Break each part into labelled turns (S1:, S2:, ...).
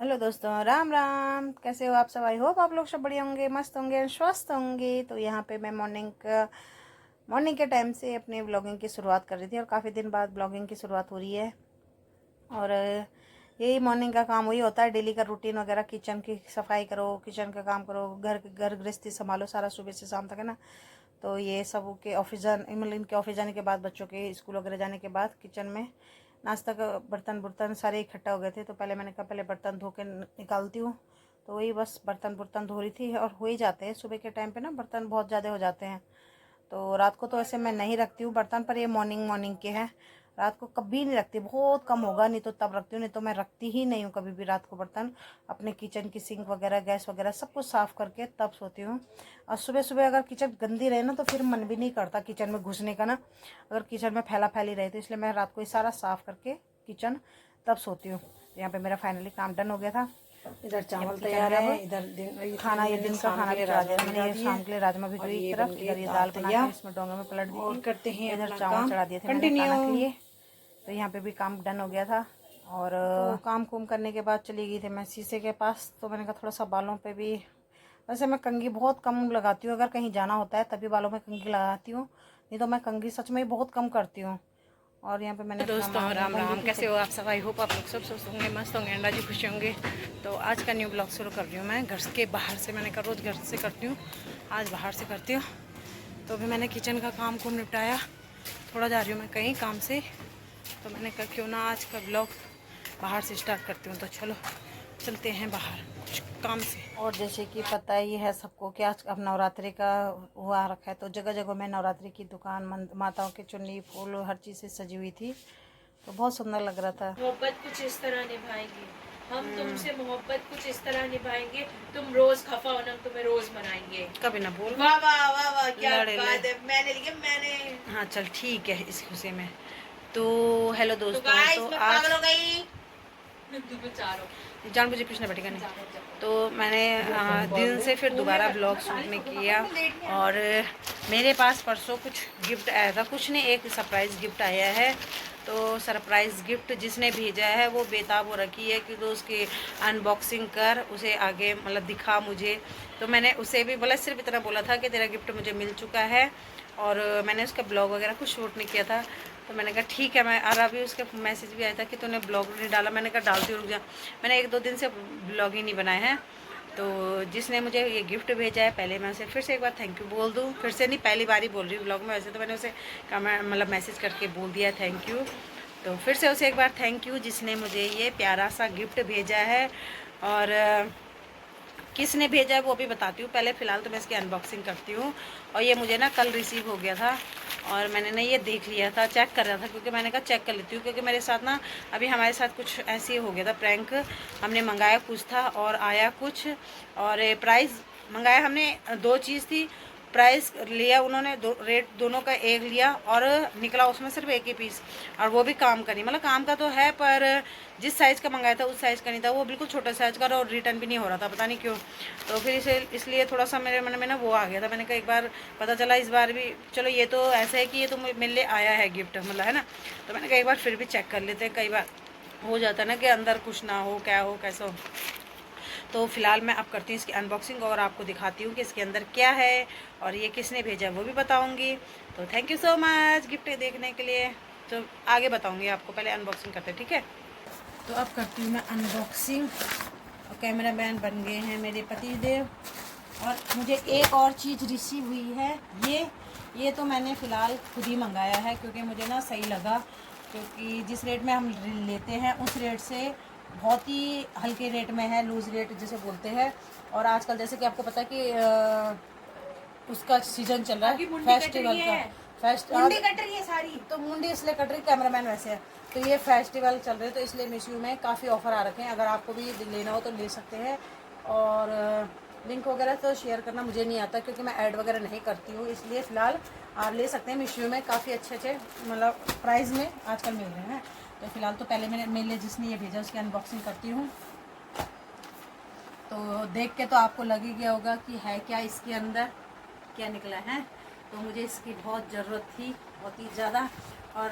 S1: Hello दोस्तों, राम राम। कैसे हो आप सब? आई होप आप लोग सब बढ़िया होंगे, मस्त होंगे, स्वस्थ होंगे। तो यहाँ पे मैं मॉर्निंग के टाइम से अपने ब्लॉगिंग की शुरुआत कर रही थी और काफ़ी दिन बाद ब्लॉगिंग की शुरुआत हो रही है। और यही मॉर्निंग का काम वही होता है, डेली का रूटीन वगैरह। किचन की सफाई करो, किचन का काम करो, घर गृहस्थी संभालो सारा सुबह से शाम तक, है ना। तो ये सब के ऑफिस मतलब इनके ऑफिस जाने के बाद, बच्चों के स्कूल वगैरह जाने के बाद किचन में नाश्ता का बर्तन सारे इकट्ठा हो गए थे। तो पहले मैंने कहा पहले बर्तन धो के निकालती हूँ। तो वही बस बर्तन धो रही थी। और हो ही जाते हैं सुबह के टाइम पे ना, बर्तन बहुत ज़्यादा हो जाते हैं। तो रात को तो ऐसे मैं नहीं रखती हूँ बर्तन, पर ये मॉर्निंग के हैं। रात को कभी नहीं रखती, बहुत कम होगा, नहीं तो तब रखती हूँ, नहीं तो मैं रखती ही नहीं हूँ कभी भी रात को बर्तन। अपने किचन की सिंक वगैरह, गैस वगैरह सब कुछ साफ़ करके तब सोती हूँ। और सुबह सुबह अगर किचन गंदी रहे ना, तो फिर मन भी नहीं करता किचन में घुसने का ना। अगर किचन में फैला फैली रहे, तो इसलिए मैं रात को ये सारा साफ़ करके किचन तब सोती हूँ। यहाँ पे मेरा फाइनली काम डन हो गया था।
S2: इधर चावल तैयार है, इधर
S1: खाना, ये दिन का खाना भी चढ़ा दिया मैंने। ये शाम के लिए राजमा भिगोई एक तरफ, इधर ये दाल बना के इसमें डोंगे में पलट दी
S2: और
S1: थी।
S2: करते हैं
S1: इधर
S2: अपना
S1: चावल
S2: काम
S1: चढ़ा दिए थे मैंने
S2: कंटिन्यू।
S1: खाना के लिए। तो यहाँ पे भी काम डन हो गया था। और तो काम कुम करने के बाद चली गई थी मैं शीशे के पास। तो मैंने कहा थोड़ा सा बालों पे भी, वैसे मैं कंघी बहुत कम लगाती हूँ, अगर कहीं जाना होता है तभी बालों में कंघी लगाती हूँ, नहीं तो मैं कंघी सच में बहुत कम करती हूँ। और यहाँ पे मैंने
S2: दोस्तों राम राम, कैसे हो आप सब? आई होप आप लोग सब स्वस्थ होंगे, मस्त होंगे, अंडा जी खुश होंगे। तो आज का न्यू ब्लॉग शुरू कर रही हूँ मैं घर के बाहर से। मैंने कहा रोज़ घर से करती हूँ, आज बाहर से करती हूँ। तो अभी मैंने किचन का काम को निपटाया, थोड़ा जा रही हूँ मैं कहीं काम से। तो मैंने कहा क्यों ना आज का ब्लॉग बाहर से स्टार्ट करती हूँ। तो चलो चलते हैं बाहर कुछ काम से।
S1: और जैसे कि पता ही है सबको कि आज अब नवरात्रि का हुआ रखा है, तो जगह जगह में नवरात्रि की दुकान, माताओं की चुन्नी, फूल, हर चीज़ से सजी हुई थी। तो बहुत सुंदर लग रहा था।
S3: मोहब्बत कुछ इस तरह निभाएंगे हम, तुमसे मोहब्बत कुछ इस तरह निभाएंगे। तुम रोज खफा होना, तुम्हें रोज मनाएंगे।
S1: कभी ना बोल।
S3: वाह वाह वाह वाह, क्या
S1: लड़े
S3: बात है। मैंने लिया मैंने।
S1: हाँ चल ठीक है, इस खुशी में। तो हेलो
S3: तो
S1: दोस्तों,
S3: गाइस
S1: तो
S3: मैं
S1: आज
S3: पागल हो गई। तुम्हें चारों
S1: जानबूझे पूछना बैठेगा नहीं। तो मैंने दिन से फिर दोबारा ब्लॉग शूट नहीं किया। और मेरे पास परसों कुछ गिफ्ट आया था, कुछ नहीं, एक सरप्राइज़ गिफ्ट आया है। तो सरप्राइज़ गिफ्ट जिसने भेजा है वो बेताब हो रखी है कि तो उसकी अनबॉक्सिंग कर, उसे आगे मतलब दिखा मुझे। तो मैंने उसे भी बोला, सिर्फ इतना बोला था कि तेरा गिफ्ट मुझे मिल चुका है। और मैंने उसका ब्लॉग वगैरह कुछ शूट नहीं किया था। तो मैंने कहा ठीक है। मैं और अभी उसका मैसेज भी आया था कि तूने ब्लॉग नहीं डाला। मैंने कहा डालती रुक जा, मैंने 1-2 दिन से ब्लॉग ही नहीं बनाए हैं। तो जिसने मुझे ये गिफ्ट भेजा है, पहले मैं उसे फिर से एक बार थैंक यू बोल दूँ। फिर से नहीं, पहली बार ही बोल रही हूँ ब्लॉग में, वैसे तो मैंने उसे कमेंट मतलब मैसेज करके बोल दिया थैंक यू। तो फिर से उसे एक बार थैंक यू, जिसने मुझे ये प्यारा सा गिफ्ट भेजा है। और किसने भेजा है वो भी बताती हूँ। पहले फ़िलहाल तो मैं इसकी अनबॉक्सिंग करती हूँ। और ये मुझे ना कल रिसीव हो गया था, और मैंने ना ये देख लिया था, चेक कर रहा था, क्योंकि मैंने कहा चेक कर लेती हूँ, क्योंकि मेरे साथ ना अभी हमारे साथ कुछ ऐसे ही हो गया था प्रैंक। हमने मंगाया कुछ था और आया कुछ। और प्राइस मंगाया हमने 2 चीज़ थी, प्राइस लिया उन्होंने रेट दोनों का एक लिया, और निकला उसमें सिर्फ एक ही पीस। और वो भी काम का नहीं, मतलब काम का तो है पर जिस साइज़ का मंगाया था उस साइज़ का नहीं था, वो बिल्कुल छोटा साइज़ का, और रिटर्न भी नहीं हो रहा था, पता नहीं क्यों। तो फिर इसलिए थोड़ा सा मेरे मन में ना वो आ गया था। मैंने कहा एक बार पता चला इस बार भी, चलो ये तो ऐसा है कि ये तो मेरे लिए आया है गिफ्ट, मतलब है ना। तो मैंने कहा एक बार फिर भी चेक कर लेते हैं, कई बार हो जाता है ना कि अंदर कुछ ना हो, क्या हो कैसा हो। तो फिलहाल मैं अब करती हूँ इसकी अनबॉक्सिंग और आपको दिखाती हूँ कि इसके अंदर क्या है, और ये किसने भेजा है वो भी बताऊँगी। तो thank you so much gift देखने के लिए। तो आगे बताऊँगी आपको, पहले अनबॉक्सिंग करते हैं, ठीक है। तो अब करती हूँ मैं अनबॉक्सिंग। और कैमरा मैन बन गए हैं मेरे पति देव। और मुझे एक और चीज़ रिसीव हुई है, ये तो मैंने फ़िलहाल खुद ही मंगाया है, क्योंकि मुझे ना सही लगा। क्योंकि जिस रेट में हम लेते हैं उस रेट से बहुत ही हल्के रेट में है, लूज़ रेट जिसे बोलते हैं। और आजकल जैसे कि आपको पता है कि उसका सीज़न चल रहा है फेस्टिवल का।
S3: मुंडी कट रही है सारी।
S1: तो मुंडी इसलिए कट रही, कैमरामैन वैसे है। तो ये फेस्टिवल चल रहे हैं, तो इसलिए मीशो में काफ़ी ऑफ़र आ रखे हैं। अगर आपको भी लेना हो तो ले सकते हैं। और लिंक वगैरह तो शेयर करना मुझे नहीं आता, क्योंकि मैं ऐड वगैरह नहीं करती हूँ, इसलिए फ़िलहाल आप ले सकते हैं। मीशो में काफ़ी अच्छे मतलब प्राइस में आजकल मिल रहे हैं। तो फ़िलहाल तो पहले मैंने मेरे लिए जिसने ये भेजा उसकी अनबॉक्सिंग करती हूँ। तो देख के तो आपको लग ही गया होगा कि है क्या इसके अंदर, क्या निकला है। तो मुझे इसकी बहुत ज़रूरत थी, बहुत ही ज़्यादा। और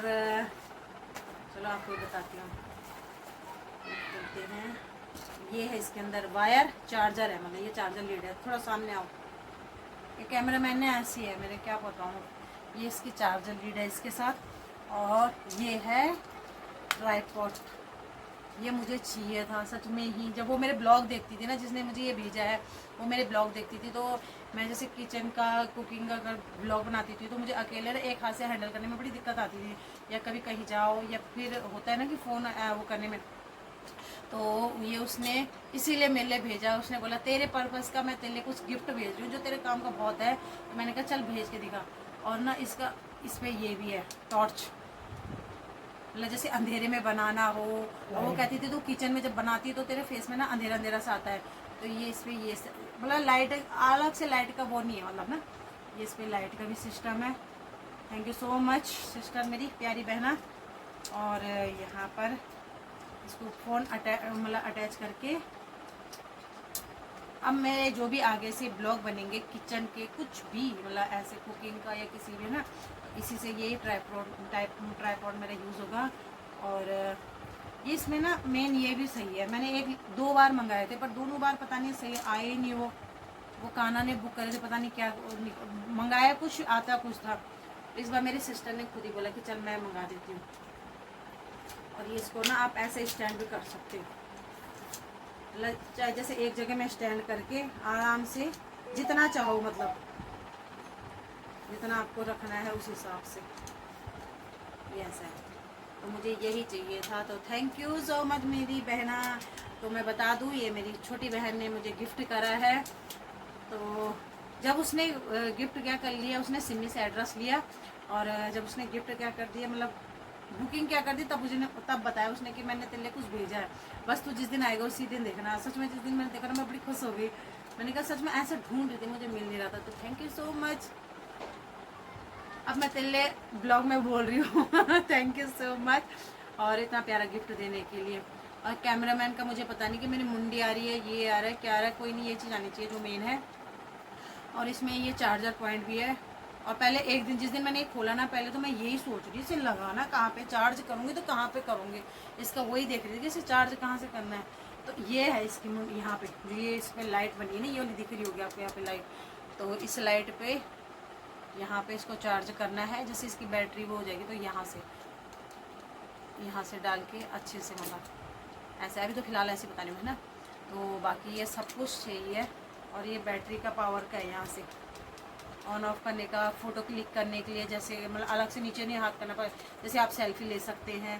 S1: चलो आपको बताती हूँ, खोलते हैं। ये है इसके अंदर वायर, चार्जर है, मतलब ये चार्जर लीड है। थोड़ा सामने आओ, ये कैमरा मैन ने ऐसी है, मेरे क्या बताऊँ। ये इसकी चार्जर लीड है इसके साथ, और ये है ट्राइपॉड। ये मुझे चाहिए था सच में ही। जब वो मेरे ब्लॉग देखती थी ना, जिसने मुझे ये भेजा है, वो मेरे ब्लॉग देखती थी, तो मैं जैसे किचन का, कुकिंग का अगर ब्लॉग बनाती थी तो मुझे अकेले एक हाथ से हैंडल करने में बड़ी दिक्कत आती थी, या कभी कहीं जाओ, या फिर होता है ना कि फ़ोन वो करने में। तो ये उसने इसीलिए मेरे लिए भेजा। उसने बोला तेरे पर्पज़ का मैं तेरे लिए कुछ गिफ्ट भेज रही हूँ जो तेरे काम का बहुत है। तो मैंने कहा चल भेज के दिखा। और ना इसका, इसमें ये भी है टॉर्च, मतलब जैसे अंधेरे में बनाना हो। और वो कहती थी तू किचन में जब बनाती है तो तेरे फेस में ना अंधेरा अंधेरा सा आता है, तो ये इस पर ये मतलब लाइट अलग से लाइट का वो नहीं है, मतलब ना ये इस पर लाइट का भी सिस्टम है। Thank you so much sister, मेरी प्यारी बहना। और यहाँ पर इसको फ़ोन मतलब अटैच करके अब मेरे जो भी आगे से ब्लॉग बनेंगे किचन के, कुछ भी मतलब ऐसे कुकिंग का या किसी भी ना, इसी से ये ट्राइपॉड मेरा यूज़ होगा। और ये इसमें ना मेन ये भी सही है, मैंने 1-2 बार मंगाए थे, पर दोनों बार पता नहीं सही आए ही नहीं। वो काना ने बुक करे थे, पता नहीं क्या मंगाया, कुछ आता कुछ था। इस बार मेरी सिस्टर ने खुद ही बोला कि चल मैं मंगा देती हूँ। और ये इसको ना आप ऐसे स्टैंड भी कर सकते हो, चाहे जैसे एक जगह में स्टैंड करके आराम से जितना चाहो, मतलब जितना आपको रखना है उस हिसाब से ये ऐसा है। तो मुझे यही चाहिए था, तो थैंक यू सो मच मेरी बहना। तो मैं बता दूँ, ये मेरी छोटी बहन ने मुझे गिफ्ट करा है। तो जब उसने गिफ्ट क्या कर लिया, उसने सिमी से एड्रेस लिया, और जब उसने गिफ्ट क्या कर दिया, मतलब बुकिंग क्या कर दी, तब बताया उसने कि मैंने तेरे लिए कुछ भेजा है, बस तू जिस दिन आएगा उसी दिन देखना। सच में जिस दिन मैंने देखा ना, मैं बड़ी खुश हो गई। मैंने कहा सच में ऐसे ढूंढ रही थी, मुझे मिल नहीं रहा था। तो थैंक यू सो मच। अब मैं तेरे लिए ब्लॉग में बोल रही हूँ थैंक यू सो मच, और इतना प्यारा गिफ्ट देने के लिए। और कैमरामैन का मुझे पता नहीं कि मेरी मुंडी आ रही है, ये आ रहा है, क्या आ रहा है, कोई नहीं, ये चीज़ आनी चाहिए जो मेन है। और इसमें ये चार्जर पॉइंट भी है। और पहले एक दिन, जिस दिन मैंने खोला ना, पहले तो मैं यही सोच रही थी इसे लगाना कहाँ पे, चार्ज करूँगी तो कहाँ पे करूँगी, इसका वही देख रही थी कि इसे चार्ज कहाँ से करना है। तो ये है इसकी यहाँ पे जो ये इसमें लाइट बनी है ना, ये वाली दिख रही होगी आपको यहाँ पे लाइट। तो इस लाइट पे यहाँ पे इसको चार्ज करना है, जैसे इसकी बैटरी वो हो जाएगी तो यहाँ से डाल के अच्छे से, मतलब ऐसा अभी तो फिलहाल ऐसे बता रही हूँ ना। तो बाकी ये सब कुछ चाहिए। और ये बैटरी का पावर का है, यहाँ से ऑन ऑफ करने का, फ़ोटो क्लिक करने के लिए, जैसे मतलब अलग से नीचे नहीं हाथ करना पड़े, जैसे आप सेल्फी ले सकते हैं।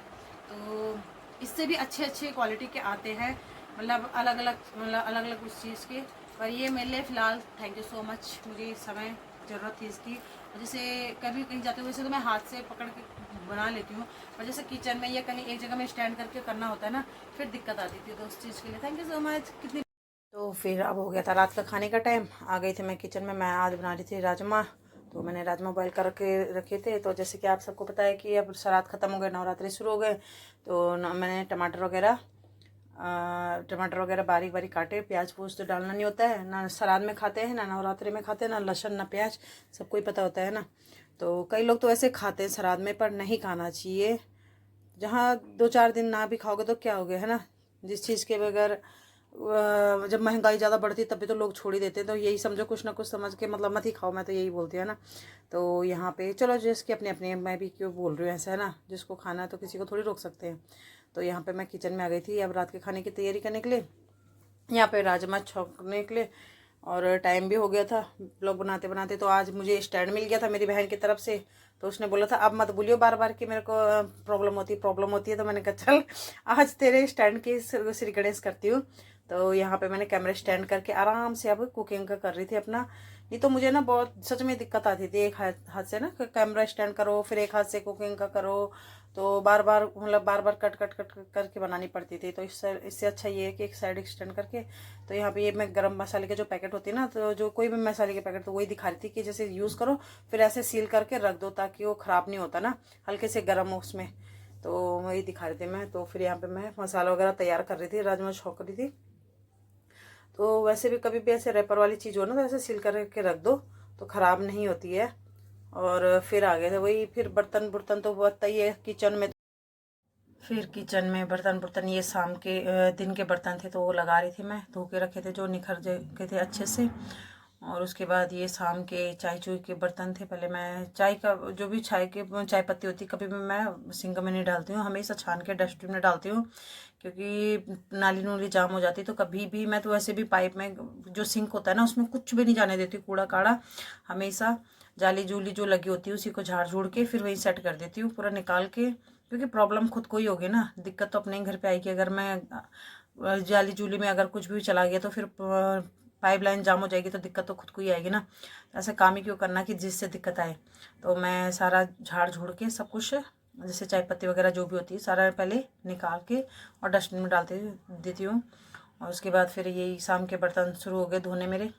S1: तो इससे भी अच्छे क्वालिटी के आते हैं, मतलब अलग अलग उस चीज़ के। पर ये मेरे लिए फ़िलहाल थैंक यू सो मच, मुझे समय ज़रूरत थी इसकी। और जैसे कभी कहीं जाते हुए, वैसे तो मैं हाथ से पकड़ के बना लेती हूँ, पर जैसे किचन में या कहीं एक जगह में स्टैंड करके करना होता है ना, फिर दिक्कत आती थी। तो उस चीज़ के लिए थैंक यू सो मच। कितनी तो फिर अब हो गया था रात का खाने का टाइम, आ गई थी मैं किचन में। मैं आज बना रही थी राजमा। तो मैंने राजमा बॉयल करके रखे थे। तो जैसे कि आप सबको पता है कि अब श्राद्ध ख़त्म हो गए, नवरात्रि शुरू हो गए, तो मैंने टमाटर वगैरह बारीक बारीक काटे। प्याज पूज तो डालना नहीं होता है, ना श्राद्ध में खाते हैं, ना नवरात्रि में खाते हैं, ना लहसुन ना प्याज, सबको ही पता होता है ना। तो कई लोग तो ऐसे खाते हैं श्राद्ध में, पर नहीं खाना चाहिए। जहाँ 2-4 दिन ना भी खाओगे तो क्या हो गया, है ना। जिस चीज़ के बगैर जब महंगाई ज़्यादा बढ़ती है तब भी तो लोग छोड़ ही देते हैं। तो यही समझो, कुछ ना कुछ समझ के मतलब मत ही खाओ, मैं तो यही बोलती हूँ ना। तो यहाँ पे चलो, जिसकी अपने अपने, मैं भी क्यों बोल रही हूँ ऐसा, है ना। जिसको खाना है तो किसी को थोड़ी रोक सकते हैं। तो यहाँ पे मैं किचन में आ गई थी अब रात के खाने की तैयारी करने के लिए, यहाँ पे राजमा छौंकने के लिए। और टाइम भी हो गया था ब्लॉग बनाते बनाते। तो आज मुझे स्टैंड मिल गया था मेरी बहन की तरफ से। तो उसने बोला था अब मत बोलियो बार बार कि मेरे को प्रॉब्लम होती है। तो मैंने कहा चल आज तेरे स्टैंड की श्री गणेश करती हूँ। तो यहाँ पे मैंने कैमरा स्टैंड करके आराम से अब कुकिंग का कर रही थी अपना। नहीं तो मुझे ना बहुत सच में दिक्कत आती थी, एक हाथ से ना कैमरा स्टैंड करो, फिर एक हाथ से कुकिंग का करो, तो बार बार कट करके बनानी पड़ती थी। तो इससे अच्छा ये है कि एक साइड एक्सटेंड करके। तो यहाँ पे ये मैं गरम मसाले के जो पैकेट होती है ना, तो जो कोई भी मसाले के पैकेट, तो वही दिखा रही थी कि जैसे यूज़ करो, फिर ऐसे सील करके रख दो ताकि वो ख़राब नहीं होता ना, हल्के से गर्म हो उसमें। तो वही दिखा रही थी मैं। तो फिर यहाँ पे मैं मसाला वगैरह तैयार कर रही थी, राजमा छौंक रही थी। तो वैसे भी कभी भी ऐसे रैपर वाली चीज़ हो ना, तो ऐसे सील करके रख दो तो ख़राब नहीं होती है। और फिर आ गए थे वही, फिर बर्तन तो पता ही है किचन में। फिर किचन में बर्तन ये शाम के दिन के बर्तन थे तो वो लगा रही थी, मैं धो के रखे थे जो निखर के थे अच्छे से। और उसके बाद ये शाम के चाय चूई के बर्तन थे। पहले मैं चाय का जो भी चाय पत्ती होती कभी भी मैं सिंक में नहीं डालती हूँ, हमेशा छान के डस्टबिन में डालती हूँ, क्योंकि नाली नूली जाम हो जाती तो कभी भी मैं तो वैसे भी पाइप में जो सिंक होता है ना उसमें कुछ भी नहीं जाने देती, कूड़ा काड़ा हमेशा जाली जूली जो लगी होती है उसी को झाड़ झूड़ के फिर वही सेट कर देती हूँ पूरा निकाल के, क्योंकि प्रॉब्लम खुद को ही होगी ना, दिक्कत तो अपने ही घर पे आएगी। अगर मैं जाली जूली में अगर कुछ भी चला गया तो फिर पाइपलाइन जाम हो जाएगी तो दिक्कत तो खुद को ही आएगी ना। ऐसे काम ही क्यों करना कि जिससे दिक्कत आए। तो मैं सारा झाड़ झूड़ के सब कुछ जैसे चाय पत्ती वगैरह जो भी होती है सारा पहले निकाल के और डस्टबिन में डालते देती हूँ। और उसके बाद फिर यही शाम के बर्तन शुरू हो गए धोने, मेरे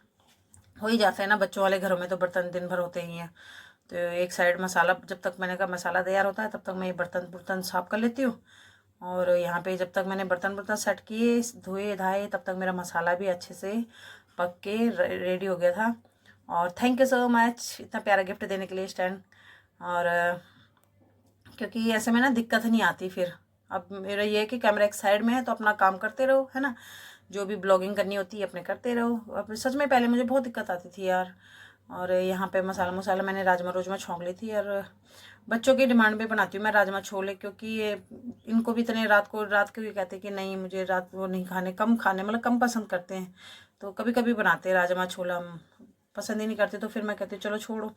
S1: हो ही जाता है ना, बच्चों वाले घरों में तो बर्तन दिन भर होते ही हैं। तो एक साइड मसाला, जब तक मैंने कहा मसाला तैयार होता है तब तक मैं ये बर्तन साफ कर लेती हूँ। और यहाँ पे जब तक मैंने बर्तन सेट किए धोए धाए तब तक मेरा मसाला भी अच्छे से पक के रेडी हो गया था। और थैंक यू सो मच इतना प्यारा गिफ्ट देने के लिए स्टैंड। और क्योंकि ऐसे में ना दिक्कत नहीं आती फिर। अब मेरा ये है कि कैमरा एक साइड में है तो अपना काम करते रहो, है ना, जो भी ब्लॉगिंग करनी होती है अपने करते रहो। अब सच में पहले मुझे बहुत दिक्कत आती थी यार। और यहाँ पे मसाला मैंने राजमा छोंक ली थी। और बच्चों की डिमांड पे बनाती हूँ मैं राजमा छोले, क्योंकि ये इनको भी इतने रात को भी कहते हैं कि नहीं मुझे रात को नहीं खाने, कम खाने मतलब कम पसंद करते हैं। तो कभी कभी बनाते हैं राजमा छोला, पसंद ही नहीं करते तो फिर मैं कहती हूँ चलो छोड़ो।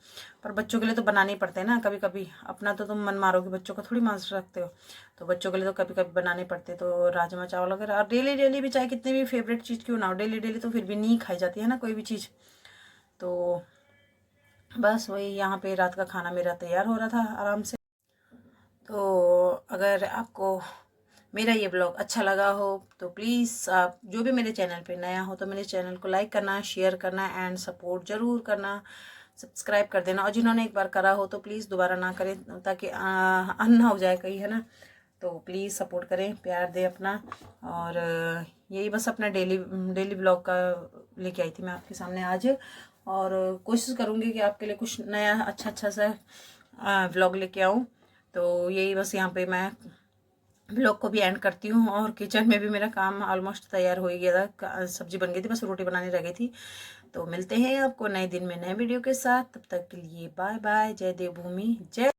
S1: पर बच्चों के लिए तो बनाने ही पड़ते हैं ना कभी कभी, अपना तो तुम मन मारोगे, बच्चों को थोड़ी मान सकते हो। तो बच्चों के लिए तो कभी कभी बनाने पड़ते। तो राजमा चावल वगैरह, और डेली भी चाहे कितनी भी फेवरेट चीज़ क्यों ना हो, डेली तो फिर भी नहीं खाई जाती है ना कोई भी चीज़। तो बस वही यहाँ पे रात का खाना मेरा तैयार हो रहा था आराम से। तो अगर आपको मेरा ये ब्लॉग अच्छा लगा हो तो प्लीज़ आप जो भी मेरे चैनल पे नया हो तो मेरे चैनल को लाइक करना, शेयर करना एंड सपोर्ट ज़रूर करना, सब्सक्राइब कर देना। और जिन्होंने एक बार करा हो तो प्लीज़ दोबारा ना करें ताकि अन्ना हो जाए कहीं, है ना। तो प्लीज़ सपोर्ट करें, प्यार दें अपना। और यही बस अपना डेली ब्लॉग का लेके आई थी मैं आपके सामने आज। और कोशिश करूँगी कि आपके लिए कुछ नया अच्छा सा व्लॉग लेके आऊँ। तो यही बस यहाँ पे मैं व्लॉग को भी एंड करती हूँ। और किचन में भी मेरा काम ऑलमोस्ट तैयार हो ही गया था, सब्जी बन गई थी, बस रोटी बनानी रह गई थी। तो मिलते हैं आपको नए दिन में नए वीडियो के साथ, तब तक के लिए बाय बाय। जय देवभूमि, जय